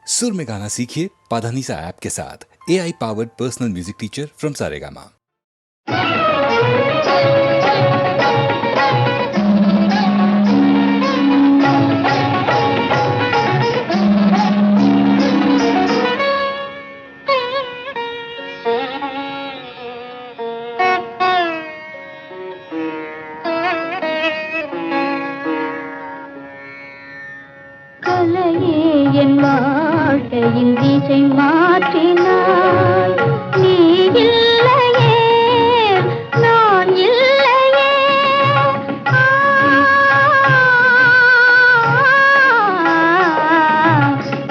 सुर में गाना सीखिए पाधानीसा ऐप के साथ। AI powered personal music teacher from Saregama. என் வாழ்க்கையின் திசை மாற்றினாய். நீ இல்லையே, நான் இல்லையே.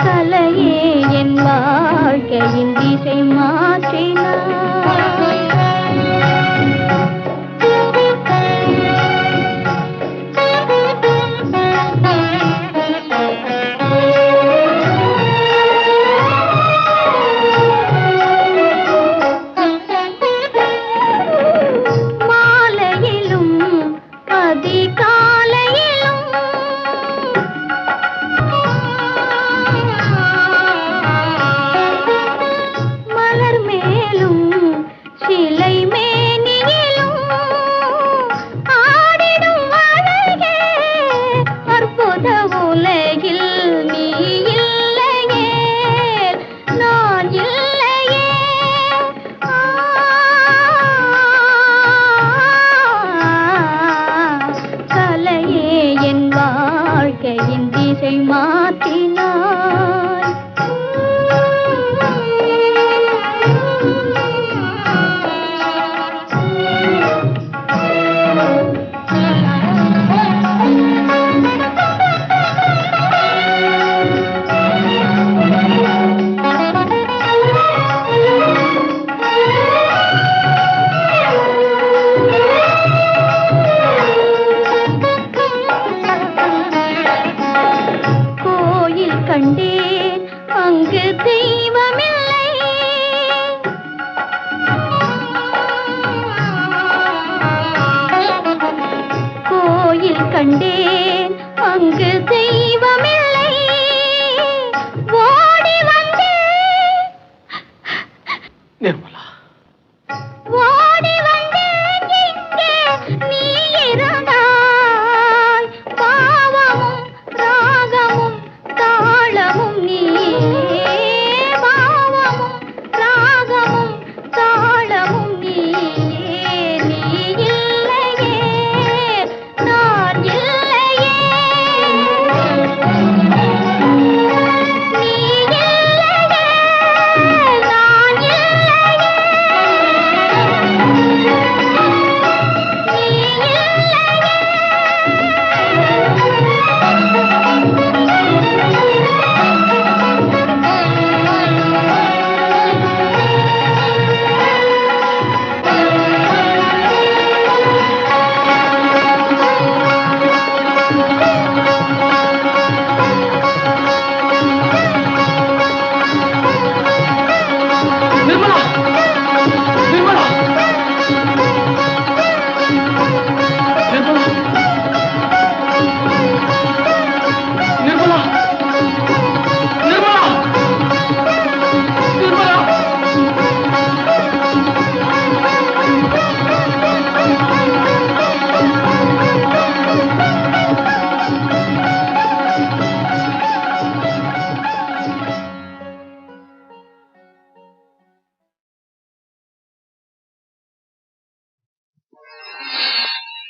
கலையே என் வாழ்க்கையின் திசை மாற்றினாய். கண்டேன் அங்கு தெய்வமில்லை. ஓடி வந்தேன் நிர்மலா, ஓடி வந்தேன் இங்கே நீ இருந்தாய். பாவமும் ராகமும் தாளமும் நீ, பாவமும் ராகமும் தாளமும் நீ.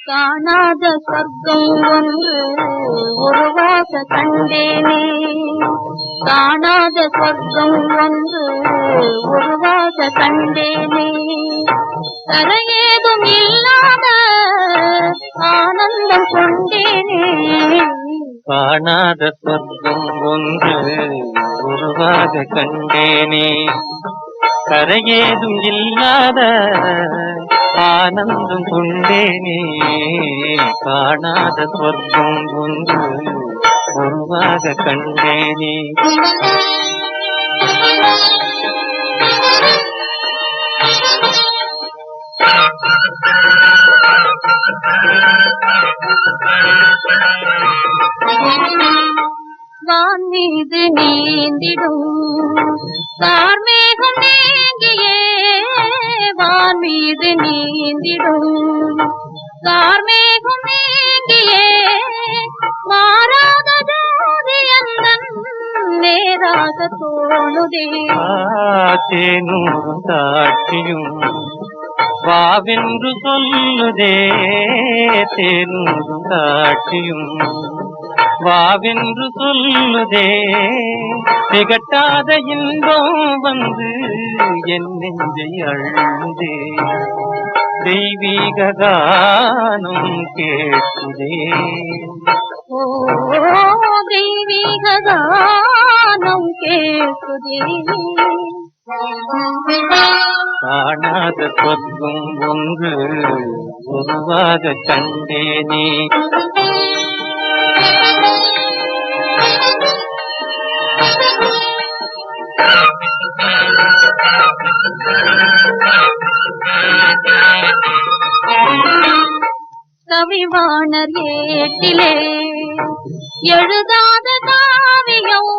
காணாத சொர்க்கம் ஒன்று உருவாக கண்டேனே. காணாத சொர்க்கம் ஒன்று உருவாக கண்டேனே. கரையேதும் இல்லாத ஆனந்தம் கொண்டேனே. காணாத சொர்க்கம் ஒன்று உருவாக கண்டேனே. கரையேதும் இல்லாத ஆனந்தம் கொண்டேனே. காணாத சொர்க்கம் ஒன்று உருவாக கண்டேனே. வான் மீது நீந்திடும் கார்மேகம் நீங்கியே வான் மீது நீந்திடும் கார்மேகம் நீங்கியே மாறாத ஜோதி அந்தன் நேராக தோணுதே தேனூரும் தாட்சியும் வாவென்று சொல்லுதே தேனூரும் தாட்சியும் வாவென்று சொல்லுதே திகட்டாத இன்பம் வந்து என் நெஞ்சை அழுந்தே தெய்வீக கானம் கேட்குதே ஓ தெய்வீக கானம் கேட்குதே காணாத சொர்க்கம் ஒன்று உருவாக கண்டேனே கவிவாணர் ஏட்டிலே எழுதாத காவியம்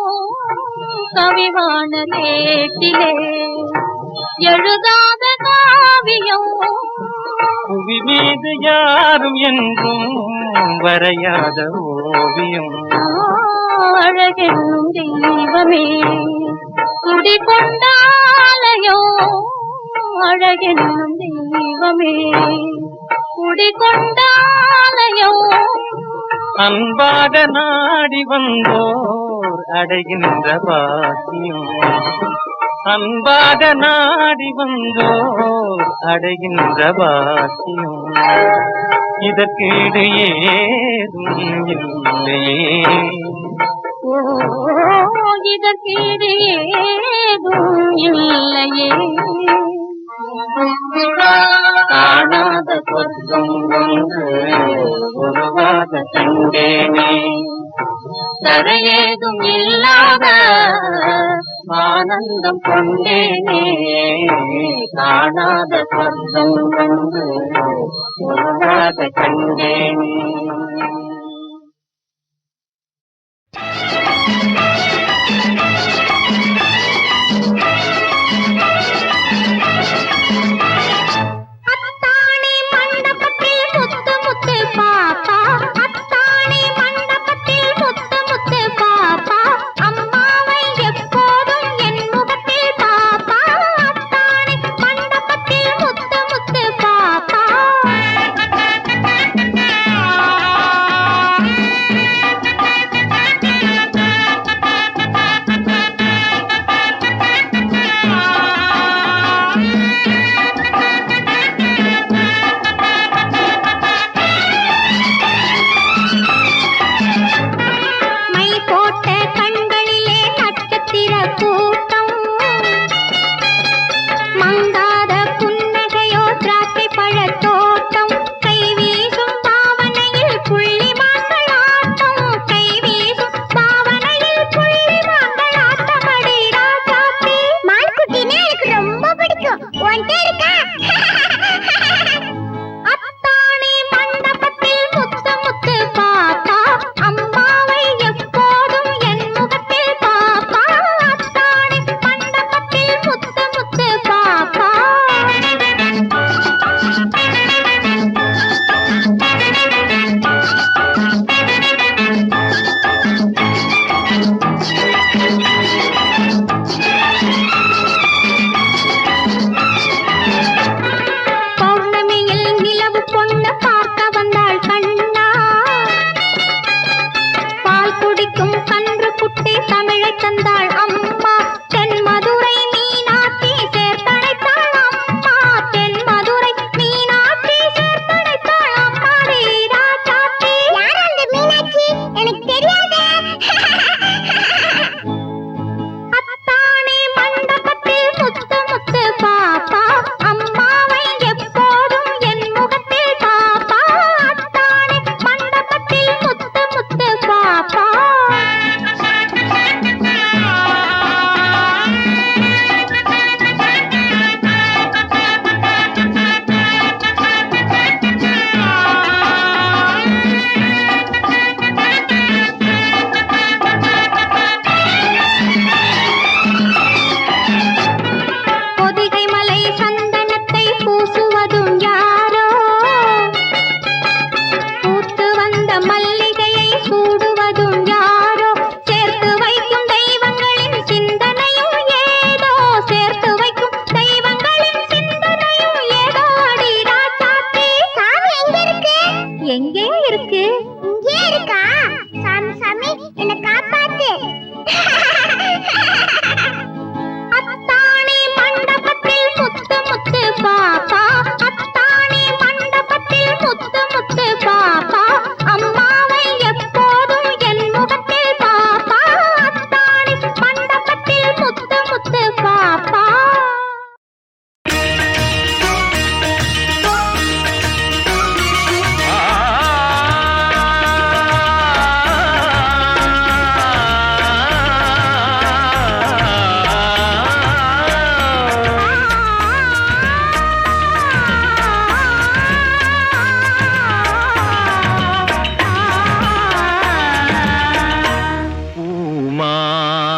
கவிவாணர் ஏட்டிலே எழுதாத காவியம் புவி மீது யாரும் என்றும் வரையாத ஓவியம் அழகென்னும் தெய்வமே குடிகொண்டாலையோ அழகென்னும் தெய்வமே குடிகொண்டாலையோ அன்பாக நாடி வந்தோர் அடைகின்ற பாக்கியம் அன்பாக நாடி வந்தோர் அடைகின்ற பாக்கியம் இதற்கீடு ஏதும் இல்லையே ஓ இதற்கீடு ஏதும் இல்லையே காணாத சொர்க்கம் ஒன்று உருவாக கண்டேனே தரையேதும் இல்லாத ஆனந்தம் கொண்டேனே காணாத சொர்க்கம் ஒன்று உருவாக கண்டேனே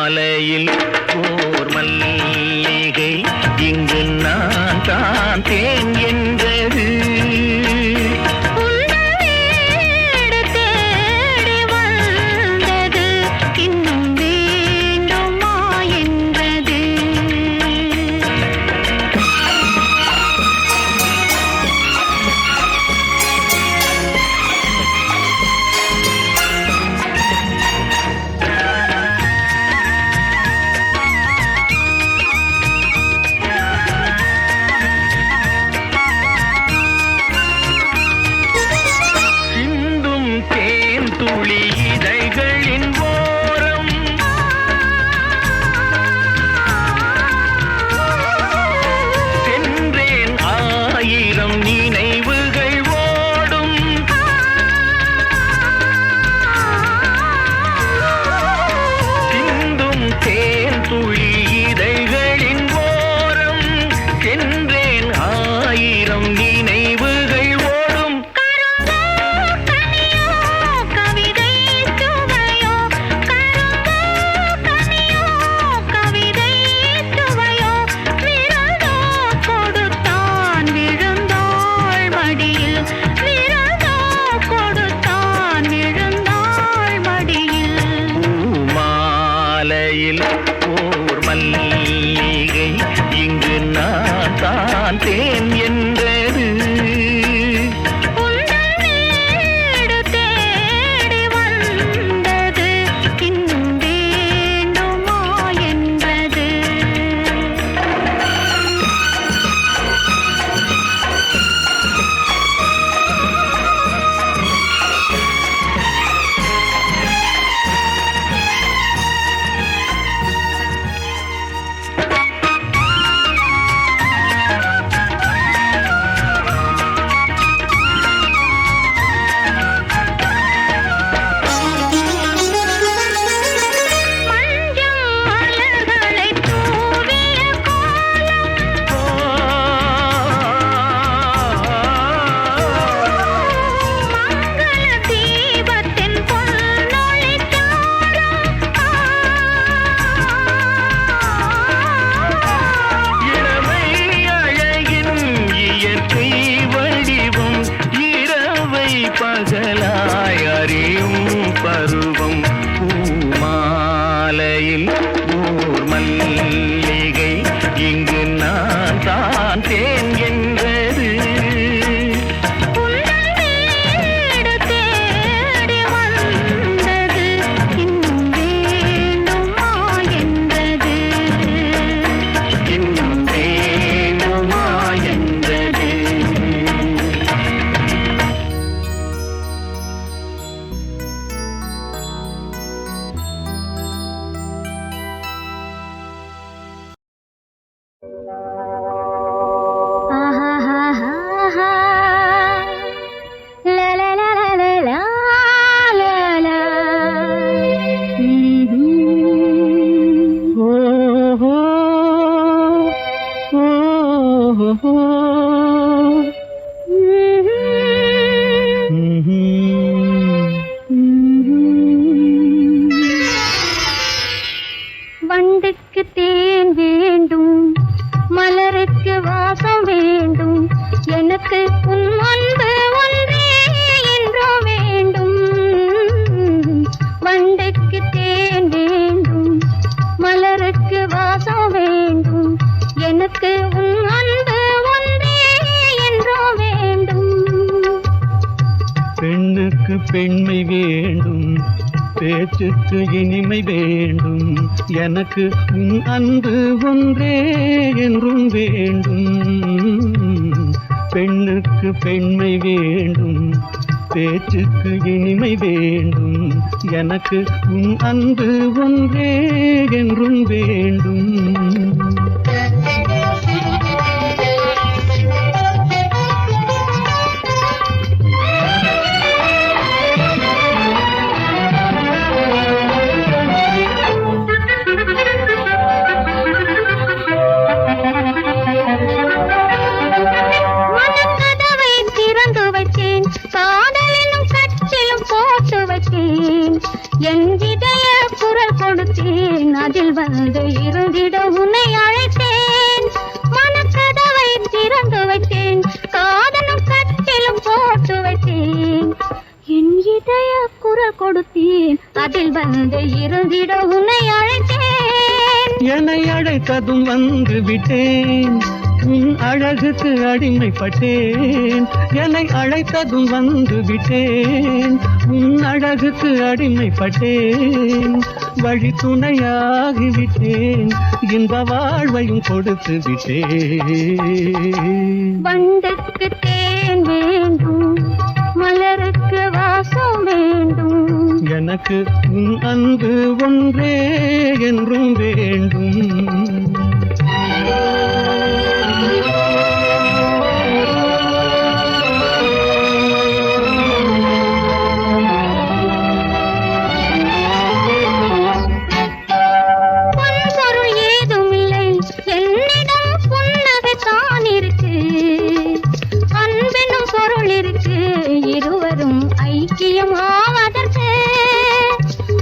மாலையில் ஓர் மல்லிகை இங்கு நான் தான் தேன் என்றது ஓர் மல்லிகை இங்கு நான் தான் தேன் என்றது பகலாய் அறியும் பருவம் பூமாலையில் ஓர் மல்லிகை இங்கு நான் தான் தேன் என்றது வண்டுக்கு தேன் வேண்டும், மலருக்கு வாசம் வேண்டும், எனக்கு உன் அன்பு ஒன்றே என்றோ வேண்டும். வண்டுக்கு தேன் வேண்டும், மலருக்கு வாசம் வேண்டும், எனக்கு உன் அன்பு ஒன்றே என்றோ வேண்டும். பெண்ணுக்கு பெண்மை வேண்டும், பேச்சுக்கு இனிமை வேண்டும், எனக்கு உன் அன்பு ஒன்றே என்றும் வேண்டும். பெண்ணுக்கு பெண்மை வேண்டும், பேச்சுக்கு இனிமை வேண்டும், எனக்கு உன் அன்பு ஒன்றே என்றும் வேண்டும். என் இதய குரல் கொடுத்தேன், அதில் அதில் வந்து இருந்திட உன்னை அழைத்தேன். மனக்கதவை திறந்து வைத்தேன், காதலும் கட்டிலும் போட்டு வைத்தேன். என் இதய குரல் கொடுத்தேன், அதில் வந்து இருந்திட உன்னை அழைத்தேன். என்னை அழைத்ததும் வந்து விட்டேன், உன் அழகுக்கு அடிமைப்பட்டேன். என்னை அழைத்ததும் வந்து விட்டேன், உன் அழகுக்கு அடிமைப்பட்டேன். வழி துணையாகிவிட்டேன், இன்ப வாழ்வையும் கொடுத்து விட்டேன். வண்டுக்கு தேன் வேண்டும், மலருக்கு வாசம் வேண்டும். எனக்கு உன் அன்பு ஒன்றே என்றும் வேண்டும். பொன்பொருள் ஏதும் இல்லை, என்னிடம் புன்னகை தான் இருக்கு. அன்பெனும் பொருள் இருக்கு, இருவரும் ஐக்கியம் ஆவதற்கு.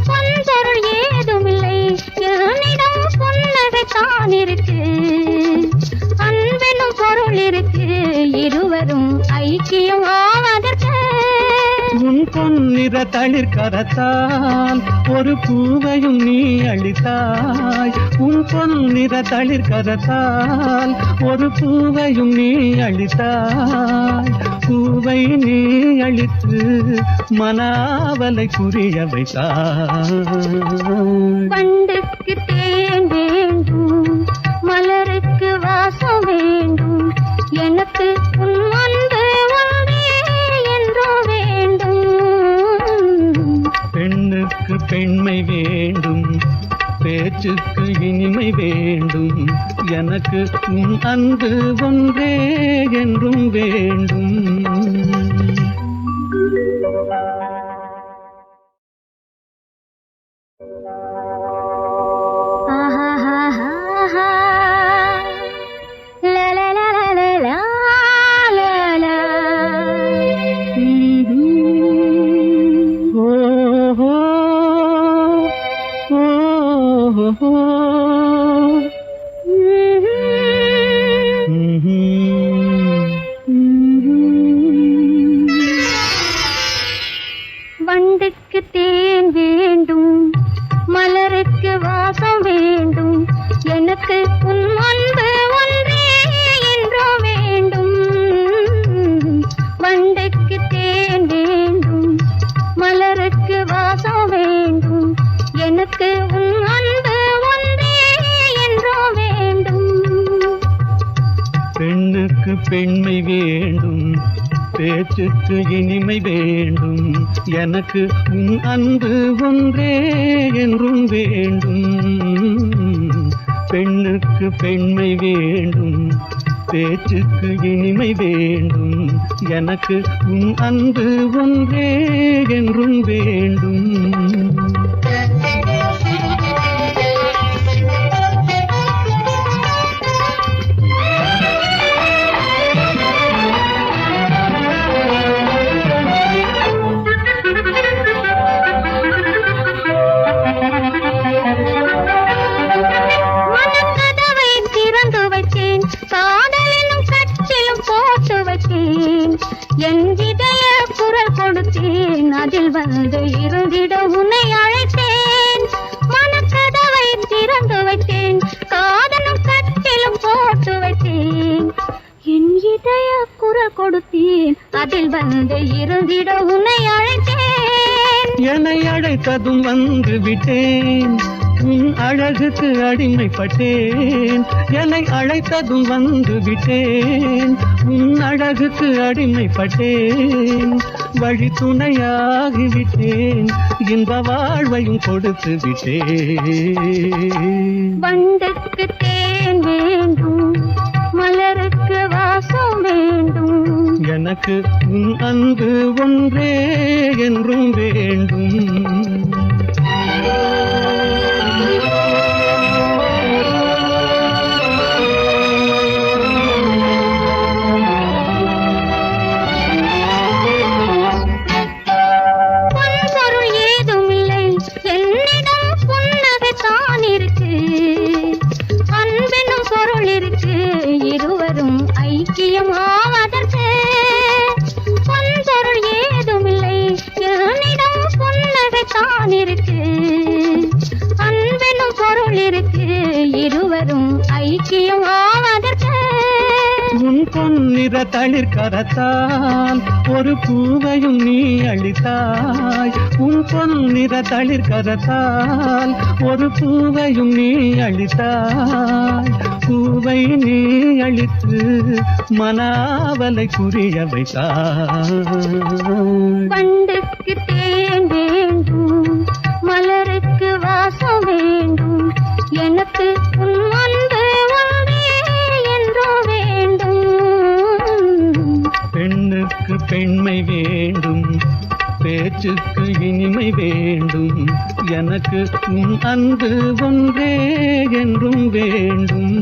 பொன்பொருள் ஏதும் இல்லை, என்னிடம் புன்னகை தான் இருக்கு. அன்பெனும் பொருள் இருக்கு, இருவரும் ஐக்கியம் ஆவதற்கு. உன் பொன்னிற தளிர்கரத்தால் ஒரு பூவையும் நீ அளித்தாய். உன் பொன்னிற தளிர்கரத்தால் ஒரு பூவையும் நீ அளித்தாய். பூவை நீ அளித்து மனாவலை புரிய வைத்தாய். வண்டுக்கு தேன் வேண்டும், மலருக்கு வாசம் வேண்டும். எனக்கு உன் அன்பு ஒன்றே என்றும் வேண்டும். பெண்ணுக்கு பெண்மை வேண்டும், பேச்சுக்கு இனிமை வேண்டும். எனக்கு உன் அன்பு ஒன்றே என்றும் வேண்டும். ஆஹாஹாஹாஹா. லா லா லா லா லா லா லா லா. ஓ ஹோ ஓ ஹோ. வண்டுக்கு தேன் வேண்டும், மலருக்கு வாசம் வேண்டும். எனக்கு உன் அன்பு ஒன்றே என்றும் வேண்டும். வண்டுக்கு தேன் வேண்டும், மலருக்கு வாசம் வேண்டும். எனக்கு உன் அன்பு ஒன்றே என்றும் வேண்டும். பெண்ணுக்கு பெண்மை வேண்டும், பேச்சுக்கு இனிமை வேண்டும். எனக்கு உன் அன்பு ஒன்றே என்றும் வேண்டும். பெண்ணுக்கு பெண்மை வேண்டும், பேச்சுக்கு இனிமை வேண்டும். எனக்கு உன் அன்பு ஒன்றே என்றும் வேண்டும். மனக்கதவை திறந்து வைத்தேன், காதலிலும் கட்டிலும் போட்டு வைத்தேன். என் இதய குரல் கொடுத்தேன், அதில் வந்து இருந்திட உன்னை அழைத்தேன். மனக்கதவை திறந்து வைத்தேன், காதலும் கட்டிலும் போட்டு வைத்தேன். என் இதய குரல் கொடுத்தேன், அதில் வந்து இருந்திட உன்னை அழைத்தேன். என்னை அழைத்ததும் வந்து விட்டேன், உன் அழகுக்கு அடிமைப்பட்டேன். என்னை அழைத்ததும் வந்து விட்டேன், உன் அழகுக்கு அடிமைப்பட்டேன். வழி துணையாகிவிட்டேன், இன்ப வாழ்வையும் கொடுத்து விட்டேன். வண்டுக்கு தேன் வேண்டும், மலருக்கு வாசம் வேண்டும். எனக்கு உன் அன்பு ஒன்றே என்றும் வேண்டும். பொன்பொருள் ஏதும் இல்லை, என்னிடம் புன்னகை தான் இருக்கு. பொன்னிற தளிர்கரத்தால் ஒரு பூவையும் நீ அளித்தாய். உன் பொன்னிற தளிர்கரத்தால் ஒரு பூவையும் நீ அளித்தாய். பூவை நீ அளித்து மனாவலை புரிய வைத்தாய். வண்டுக்கு தேன் வேண்டும், மலருக்கு வாசம் வேண்டும், எனக்கு உன் அன்பு ஒன்றே என்றோ வேண்டும். பெண்ணுக்கு பெண்மை வேண்டும், பேச்சுக்கு இனிமை வேண்டும், எனக்கு உன் அன்பு ஒன்றே என்றும் வேண்டும்.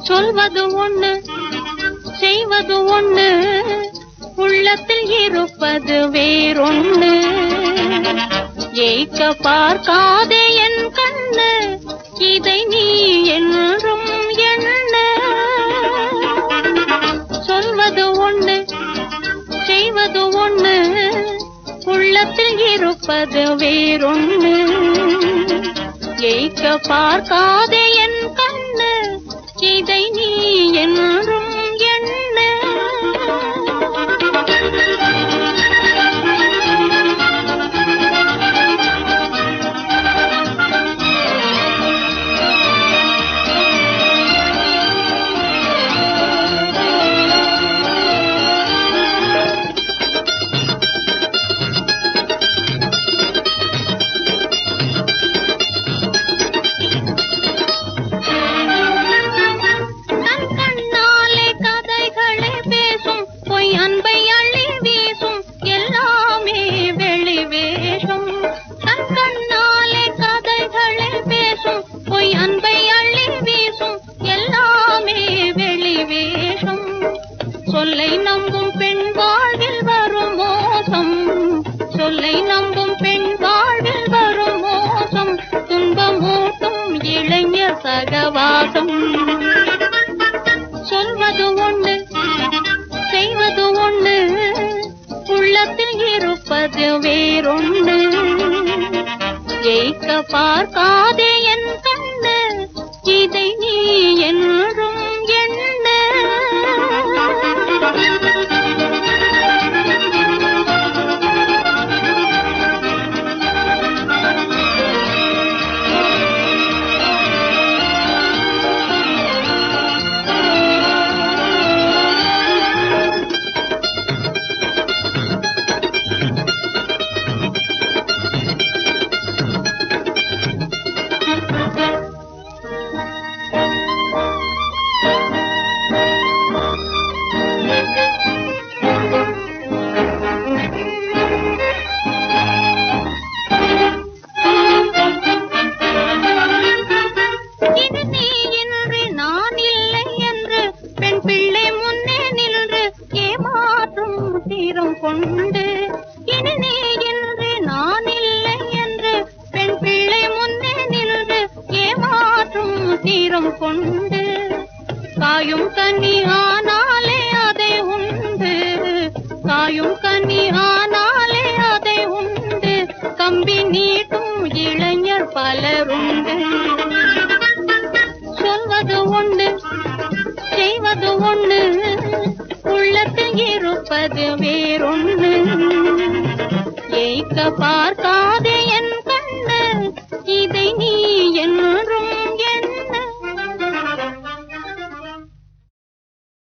சொல்வது ஒண்ணு செய்வது ஒண்ணு உள்ளத்தில் இருப்பது வேறொண்ணு ஏய்க்க பார்க்காதே என் கண்ணு இதை நீ என்றும் எண்ண சொல்வது ஒண்ணு செய்வது ஒண்ணு உள்ளத்தில் இருப்பது வேறொண்ணு ஏய்க்க பார்க்காதே என் கண்ணு இதை நீ என்றும் எண்ண சொல்லை நம்பும் பெண் வாழ்வில் வரும் மோசம், சொல்லை நம்பும் பெண் வாழ்வில் வரும் மோசம், துன்பமூட்டும் இளைஞர் சகவாசம். சொல்வது ஒண்ணு செய்வது ஒண்ணு, உள்ளத்தில் இருப்பது வேறொண்ணு. ஜெயிக்க பார்க்காதே என் கண்ணு, இதை நீ என்றும் எண்ண. கொண்டு இனி நீ என்று நான் இல்லை என்று பெண் பிள்ளை முன்னே நின்று ஏமாற்றும் தீரம் கொண்டு காயும் கனி ஆனாலே அதை உண்டு, காயும் கனி ஆனாலே அதை உண்டு, கம்பி நீட்டும் இளைஞர் பலருண்டு. சொல்வது ஒன்று செய்வது ஒண்ணு, உள்ளத்தில் இருப்பது வேறொண்ணு. ஜெயிக்க பார்க்காதே